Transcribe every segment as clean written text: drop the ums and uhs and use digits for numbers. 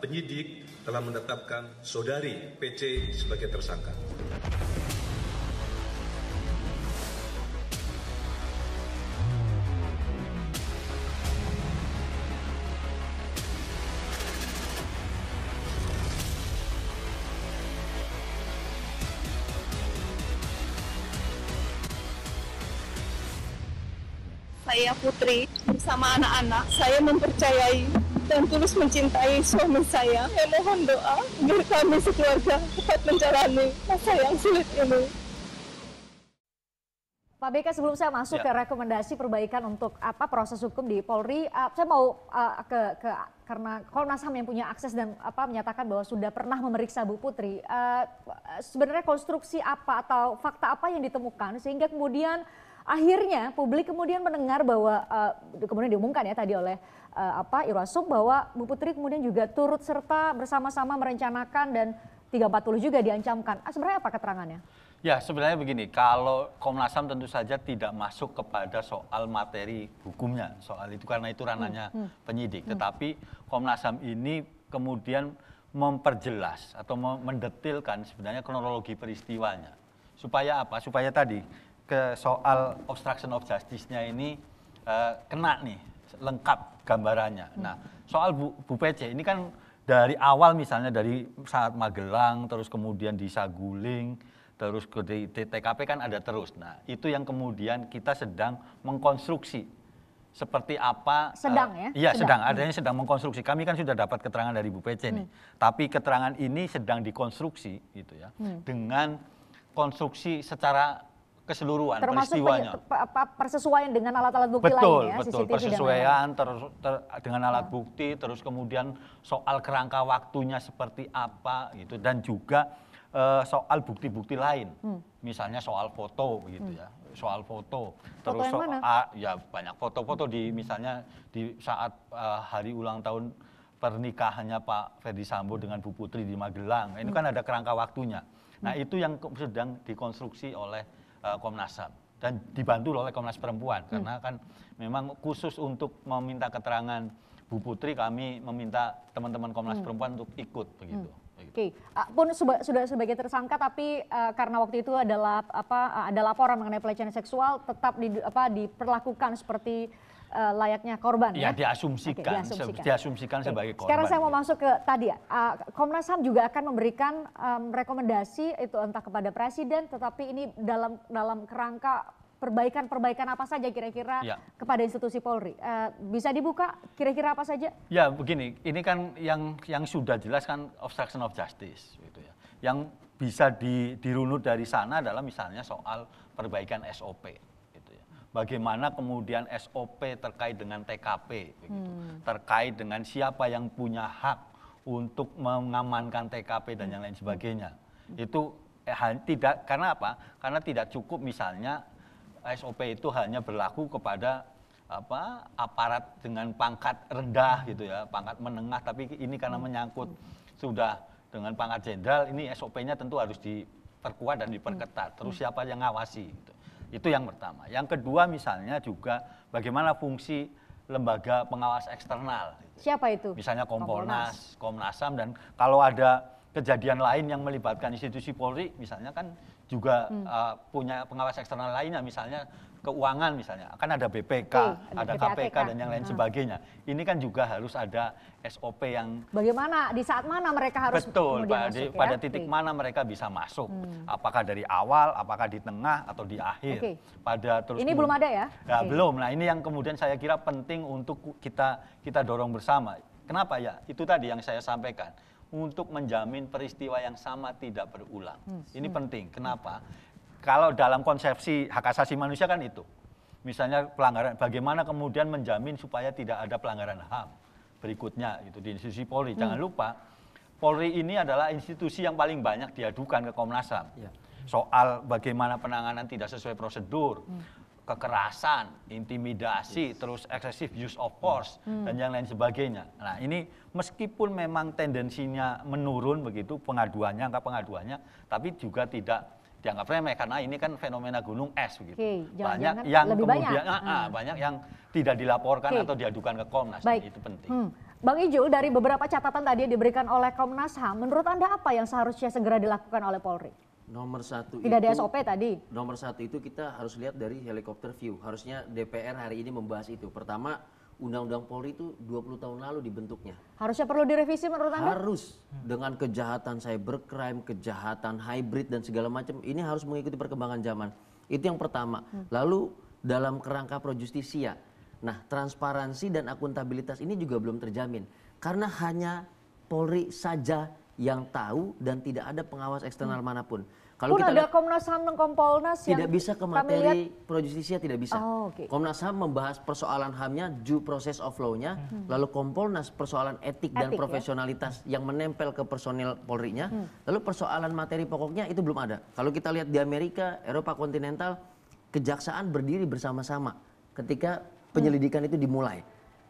penyidik telah menetapkan saudari PC sebagai tersangka. Saya Putri bersama anak-anak, saya mempercayai dan tulus mencintai suami saya. Saya mohon doa biar kami sekeluarga dapat menjalani masa yang sulit ini. Pak BK, sebelum saya masuk ke rekomendasi perbaikan untuk proses hukum di Polri, saya mau karena Komnas HAM yang punya akses dan menyatakan bahwa sudah pernah memeriksa Bu Putri. Sebenarnya konstruksi apa atau fakta apa yang ditemukan sehingga kemudian akhirnya publik kemudian mendengar bahwa kemudian diumumkan ya tadi oleh Irwasum bahwa Bu Putri kemudian juga turut serta bersama-sama merencanakan dan 340 juga diancamkan. Sebenarnya apa keterangannya? Ya, sebenarnya begini, kalau Komnas HAM tentu saja tidak masuk kepada soal materi hukumnya, soal itu karena itu ranahnya penyidik. Tetapi Komnas HAM ini kemudian memperjelas atau mendetilkan sebenarnya kronologi peristiwanya. Supaya apa? Supaya tadi ke soal obstruction of justice-nya ini kena nih, lengkap gambarannya. Nah, soal Bu PC ini kan dari awal misalnya dari saat Magelang, terus kemudian di Saguling, terus di TKP kan ada terus. Nah, itu yang kemudian kita sedang mengkonstruksi seperti apa. Sedang ya? Iya, sedang. Adanya sedang mengkonstruksi. Kami kan sudah dapat keterangan dari Bu PC nih. Tapi keterangan ini sedang dikonstruksi gitu ya. Dengan konstruksi secara keseluruhan termasuk peristiwanya. Persesuaian dengan alat-alat bukti betul, lainnya. Betul, persesuaian dengan alat bukti, terus kemudian soal kerangka waktunya seperti apa gitu, dan juga soal bukti-bukti lain, misalnya soal foto begitu ya, soal foto. Terus ya banyak foto-foto di misalnya di saat hari ulang tahun pernikahannya Pak Ferdy Sambo dengan Bu Putri di Magelang, ini kan ada kerangka waktunya. Nah itu yang sedang dikonstruksi oleh Komnas HAM dan dibantu oleh Komnas Perempuan karena kan memang khusus untuk meminta keterangan Bu Putri kami meminta teman-teman Komnas Perempuan untuk ikut begitu. Oke, pun sudah sebagai tersangka tapi karena waktu itu adalah ada laporan mengenai pelecehan seksual tetap diperlakukan seperti layaknya korban ya? Diasumsikan sebagai korban. Sekarang saya mau masuk ke tadi ya, Komnas HAM juga akan memberikan rekomendasi itu entah kepada Presiden, tetapi ini dalam kerangka perbaikan apa saja kira-kira kepada institusi Polri. Bisa dibuka kira-kira apa saja? Ya begini, ini kan yang sudah jelas kan obstruction of justice gitu ya. Yang bisa dirunut dari sana adalah misalnya soal perbaikan SOP. Bagaimana kemudian SOP terkait dengan TKP, begitu. Terkait dengan siapa yang punya hak untuk mengamankan TKP dan yang lain sebagainya. Itu tidak, karena apa? Karena tidak cukup misalnya SOP itu hanya berlaku kepada aparat dengan pangkat rendah gitu ya, pangkat menengah, tapi ini karena menyangkut sudah dengan pangkat jenderal, ini SOP-nya tentu harus diperkuat dan diperketat. Terus siapa yang ngawasi gitu. Itu yang pertama. Yang kedua misalnya juga bagaimana fungsi lembaga pengawas eksternal. Siapa itu? Misalnya Kompolnas, Komnas HAM, dan kalau ada kejadian lain yang melibatkan institusi Polri, misalnya kan juga punya pengawas eksternal lainnya, misalnya keuangan misalnya, akan ada BPK, ada KPK dan yang lain sebagainya. Ini kan juga harus ada SOP yang bagaimana di saat mana mereka harus masuk, pada titik mana mereka bisa masuk, apakah dari awal, apakah di tengah atau di akhir. Ini belum ada ya? Belum. Nah ini yang kemudian saya kira penting untuk kita dorong bersama. Kenapa ya? Itu tadi yang saya sampaikan. Untuk menjamin peristiwa yang sama tidak berulang. Ini penting. Kenapa? Kalau dalam konsepsi hak asasi manusia kan itu. Misalnya pelanggaran, bagaimana kemudian menjamin supaya tidak ada pelanggaran HAM. Berikutnya itu di institusi Polri. Jangan lupa, Polri ini adalah institusi yang paling banyak diadukan ke Komnas HAM. Soal bagaimana penanganan tidak sesuai prosedur, kekerasan, intimidasi, terus excessive use of force, dan yang lain sebagainya. Nah ini meskipun memang tendensinya menurun begitu pengaduannya, angka pengaduannya, tapi juga tidak dianggap remeh karena ini kan fenomena gunung es begitu. Banyak yang kemudian banyak yang tidak dilaporkan atau diadukan ke Komnas. Itu penting. Bang Ijul, dari beberapa catatan tadi yang diberikan oleh Komnas HAM, menurut Anda apa yang seharusnya segera dilakukan oleh Polri? Nomor satu Tidak ada itu, SOP tadi. Nomor satu itu kita harus lihat dari helikopter view. Harusnya DPR hari ini membahas itu. Pertama, Undang-Undang Polri itu 20 tahun lalu dibentuknya. Harusnya perlu direvisi menurut Anda? Harus, dengan kejahatan cybercrime, kejahatan hybrid dan segala macam, ini harus mengikuti perkembangan zaman. Itu yang pertama. Lalu dalam kerangka pro justisia. Nah, transparansi dan akuntabilitas ini juga belum terjamin. Karena hanya Polri saja yang tahu dan tidak ada pengawas eksternal manapun. Kalau kita ada lihat, Komnas HAM dan Kompolnas yang tidak bisa ke materi pro justisia, tidak bisa. Oh, okay. Komnas HAM membahas persoalan HAM-nya, due process of law-nya, lalu Kompolnas persoalan etik dan Etik, profesionalitas yang menempel ke personil Polri-nya, lalu persoalan materi pokoknya itu belum ada. Kalau kita lihat di Amerika, Eropa kontinental, kejaksaan berdiri bersama-sama ketika penyelidikan itu dimulai.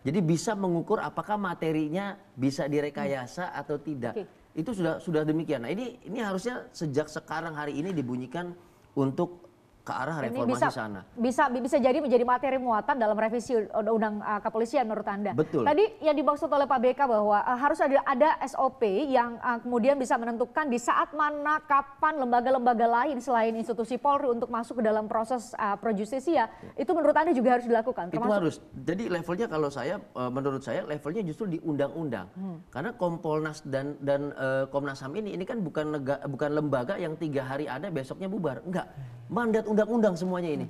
Jadi bisa mengukur apakah materinya bisa direkayasa atau tidak. Okay. Itu sudah demikian. Nah, ini harusnya sejak sekarang hari ini dibunyikan untuk ke arah reformasi sana. Bisa jadi menjadi materi muatan dalam revisi undang-undang kepolisian menurut Anda. Betul. Tadi yang dimaksud oleh Pak BK bahwa harus ada SOP yang kemudian bisa menentukan di saat mana, kapan lembaga-lembaga lain selain institusi Polri untuk masuk ke dalam proses pro justisia, itu menurut Anda juga harus dilakukan? Itu harus. Jadi levelnya kalau saya, menurut saya levelnya justru di undang-undang. Karena Kompolnas dan Komnas HAM ini kan bukan lembaga yang 3 hari ada besoknya bubar. Enggak. Mandat undang-undang semuanya ini.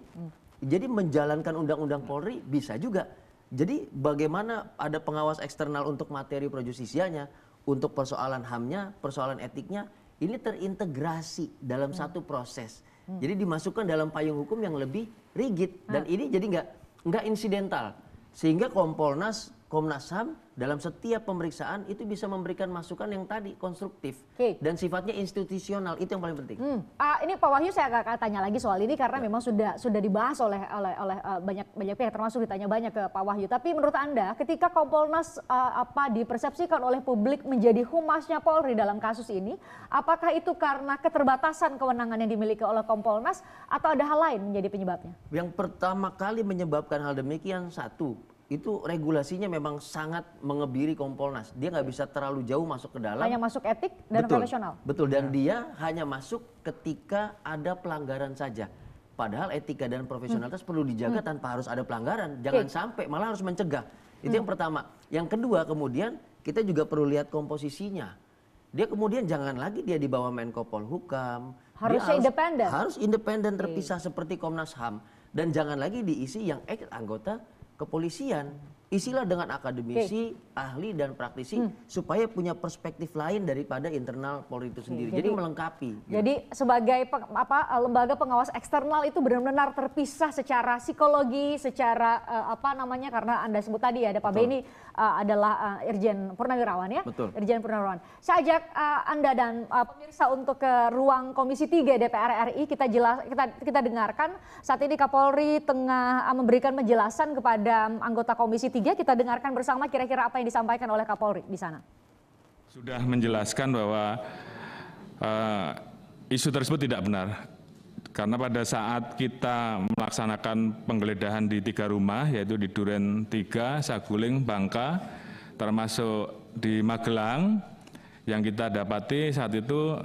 Jadi menjalankan undang-undang Polri bisa juga. Jadi bagaimana ada pengawas eksternal untuk materi pro justisianya, untuk persoalan HAM-nya, persoalan etiknya, ini terintegrasi dalam satu proses. Jadi dimasukkan dalam payung hukum yang lebih rigid dan ini jadi nggak insidental. Sehingga Kompolnas, Komnas HAM dalam setiap pemeriksaan itu bisa memberikan masukan yang tadi konstruktif dan sifatnya institusional, itu yang paling penting. Ini Pak Wahyu saya akan tanya lagi soal ini karena memang sudah dibahas oleh banyak pihak, termasuk ditanya banyak ke Pak Wahyu. Tapi menurut Anda ketika Kompolnas dipersepsikan oleh publik menjadi humasnya Polri dalam kasus ini, apakah itu karena keterbatasan kewenangan yang dimiliki oleh Kompolnas atau ada hal lain menjadi penyebabnya? Yang pertama kali menyebabkan hal demikian, satu, itu regulasinya memang sangat mengebiri Kompolnas. Dia nggak bisa terlalu jauh masuk ke dalam. Hanya masuk etik dan profesional. Betul, dan dia hanya masuk ketika ada pelanggaran saja. Padahal etika dan profesionalitas perlu dijaga tanpa harus ada pelanggaran. Jangan sampai, malah harus mencegah. Itu yang pertama. Yang kedua, kemudian kita juga perlu lihat komposisinya. Dia kemudian jangan lagi dia di bawah Menko Polhukam. Harusnya independen. Harus independen terpisah seperti Komnas HAM. Dan jangan lagi diisi yang anggota kepolisian. Isilah dengan akademisi, ahli dan praktisi supaya punya perspektif lain daripada internal Polri itu sendiri. Jadi melengkapi. Jadi sebagai lembaga pengawas eksternal itu benar-benar terpisah secara psikologi, secara karena Anda sebut tadi ada Pak Beni adalah Irjen Purnawirawan ya. Betul. Irjen Purnawirawan. Saya ajak Anda dan pemirsa untuk ke ruang Komisi 3 DPR RI, kita dengarkan saat ini Kapolri tengah memberikan penjelasan kepada anggota Komisi 3. Kita dengarkan bersama kira-kira apa yang disampaikan oleh Kapolri di sana. Sudah menjelaskan bahwa isu tersebut tidak benar. Karena pada saat kita melaksanakan penggeledahan di 3 rumah, yaitu di Duren 3, Saguling, Bangka, termasuk di Magelang, yang kita dapati saat itu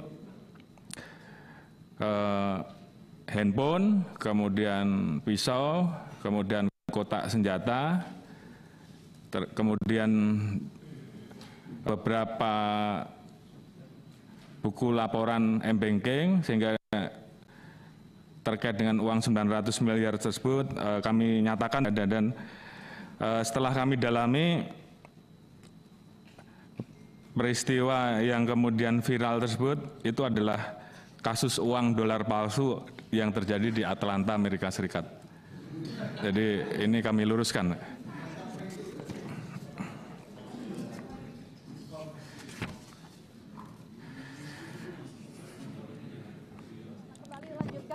handphone, kemudian pisau, kemudian kotak senjata, kemudian beberapa buku laporan M-Banking, sehingga terkait dengan uang 900 miliar tersebut kami nyatakan dan setelah kami dalami peristiwa yang kemudian viral tersebut itu adalah kasus uang dolar palsu yang terjadi di Atlanta, Amerika Serikat. Jadi ini kami luruskan.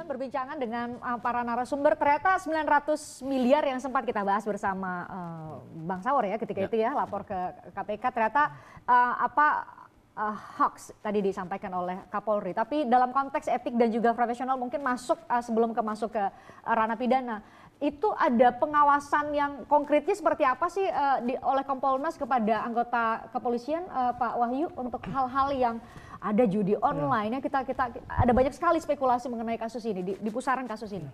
Berbincangan dengan para narasumber, ternyata 900 miliar yang sempat kita bahas bersama Bang Saur ya ketika itu ya lapor ke KPK, ternyata hoax tadi disampaikan oleh Kapolri. Tapi dalam konteks etik dan juga profesional mungkin masuk sebelum masuk ke ranah pidana. itu ada pengawasan yang konkretnya seperti apa sih oleh Kompolnas kepada anggota kepolisian, Pak Wahyu, untuk hal-hal yang ada judi online ya, kita ada banyak sekali spekulasi mengenai kasus ini di pusaran kasus ini.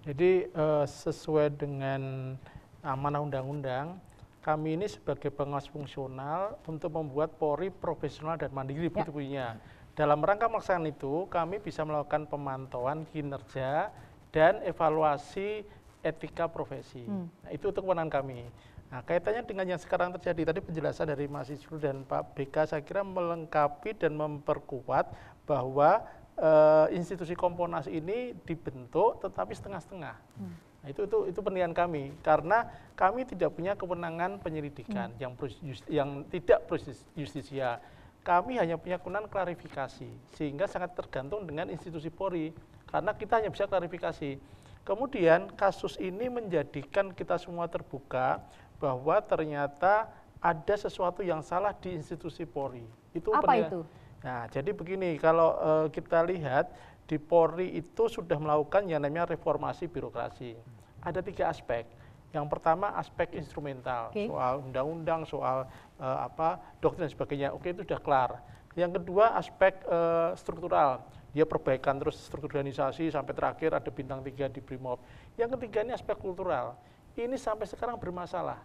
Jadi sesuai dengan amanah undang-undang, kami ini sebagai pengawas fungsional untuk membuat Polri profesional dan mandiri bunyinya. Dalam rangka melaksanakan itu, kami bisa melakukan pemantauan kinerja dan evaluasi etika profesi. Nah, itu untuk kewenangan kami. Nah, kaitannya dengan yang sekarang terjadi, tadi penjelasan dari Mas Isrul dan Pak BK saya kira melengkapi dan memperkuat bahwa institusi Kompolnas ini dibentuk tetapi setengah-setengah. Nah, itu penilaian kami, karena kami tidak punya kewenangan penyelidikan yang tidak justisia. Kami hanya punya kewenangan klarifikasi, sehingga sangat tergantung dengan institusi Polri, karena kita hanya bisa klarifikasi. Kemudian kasus ini menjadikan kita semua terbuka bahwa ternyata ada sesuatu yang salah di institusi Polri. Itu apa itu? Nah, jadi begini, kalau kita lihat di Polri itu sudah melakukan yang namanya reformasi birokrasi. Ada 3 aspek. Yang pertama aspek instrumental, soal undang-undang, soal doktrin dan sebagainya. Oke, itu sudah kelar. Yang kedua aspek struktural. Dia perbaikan terus struktur organisasi sampai terakhir ada bintang 3 di Brimob. Yang ketiga ini aspek kultural. Ini sampai sekarang bermasalah.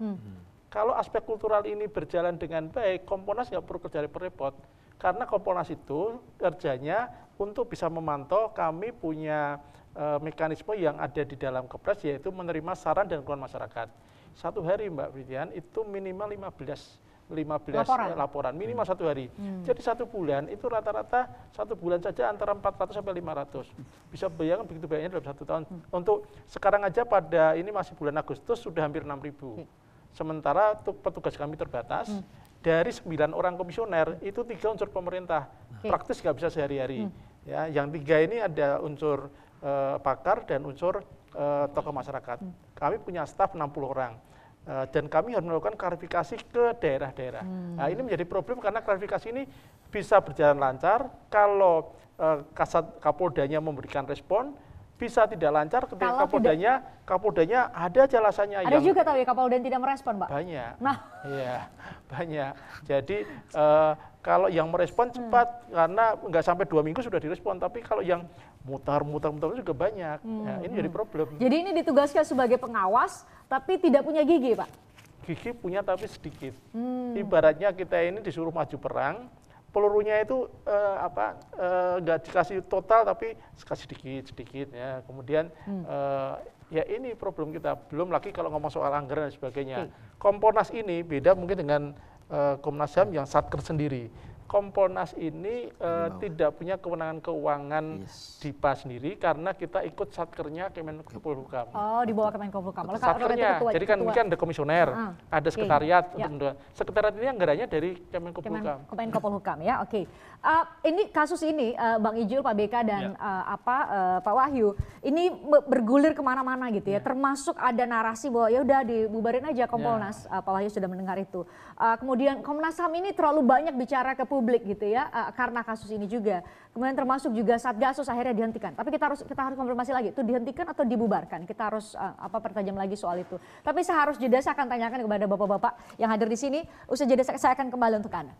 Kalau aspek kultural ini berjalan dengan baik, Kompolnas nggak perlu kerja repot-repot. Karena Kompolnas itu kerjanya untuk bisa memantau, kami punya mekanisme yang ada di dalam Kepres, yaitu menerima saran dan keluhan masyarakat. Satu hari Mbak Fritian itu minimal 15 laporan minimal 1 hari. Jadi 1 bulan itu rata-rata 1 bulan saja antara 400 sampai 500. Bisa bayangkan begitu banyaknya dalam 1 tahun. Untuk sekarang aja pada ini masih bulan Agustus sudah hampir 6.000. Sementara petugas kami terbatas. Dari 9 orang komisioner itu 3 unsur pemerintah. Praktis nggak bisa sehari-hari. Ya, yang 3 ini ada unsur pakar dan unsur tokoh masyarakat. Kami punya staf 60 orang. Dan kami harus melakukan klarifikasi ke daerah-daerah. Nah, ini menjadi problem karena klarifikasi ini bisa berjalan lancar kalau Kapoldanya memberikan respon, bisa tidak lancar ketika Kapoldanya ada aja alasannya. Ada juga tahu ya Kapolda yang tidak merespon, Pak? Banyak. Nah, iya, banyak. Jadi kalau yang merespon cepat karena nggak sampai 2 minggu sudah direspon, tapi kalau yang mutar juga banyak. Nah, ini jadi problem. Jadi ini ditugaskan sebagai pengawas, tapi tidak punya gigi, Pak? Gigi punya tapi sedikit. Ibaratnya kita ini disuruh maju perang, pelurunya itu nggak dikasih total tapi dikasih sedikit ya. Kemudian ya ini problem kita. Belum lagi kalau ngomong soal anggaran dan sebagainya. Kompolnas ini beda mungkin dengan Komnas HAM yang satker sendiri. Kompolnas ini tidak punya kewenangan keuangan DIPA sendiri karena kita ikut satkernya Kemenkopolhukam. Oh, di bawah Kemenkopolhukam. Satkernya, jadi kan mungkin ada komisioner, ada sekretariat. Sekretariat ini anggarannya dari Kemenkopolhukam. Kemenkopolhukam ya, oke. Ini kasus ini, Bang Ijul, Pak BK dan Pak Wahyu, ini bergulir kemana-mana gitu ya. Termasuk ada narasi bahwa ya udah dibubarin aja Kompolnas. Pak Wahyu sudah mendengar itu. Kemudian Komnas HAM ini terlalu banyak bicara ke publik gitu ya, karena kasus ini juga. Kemudian termasuk juga Satgasus akhirnya dihentikan. Tapi kita harus konfirmasi lagi, itu dihentikan atau dibubarkan? Kita harus pertajam lagi soal itu. Tapi saya harus jeda, saya akan tanyakan kepada bapak-bapak yang hadir di sini. Usai jeda saya akan kembali untuk Anda.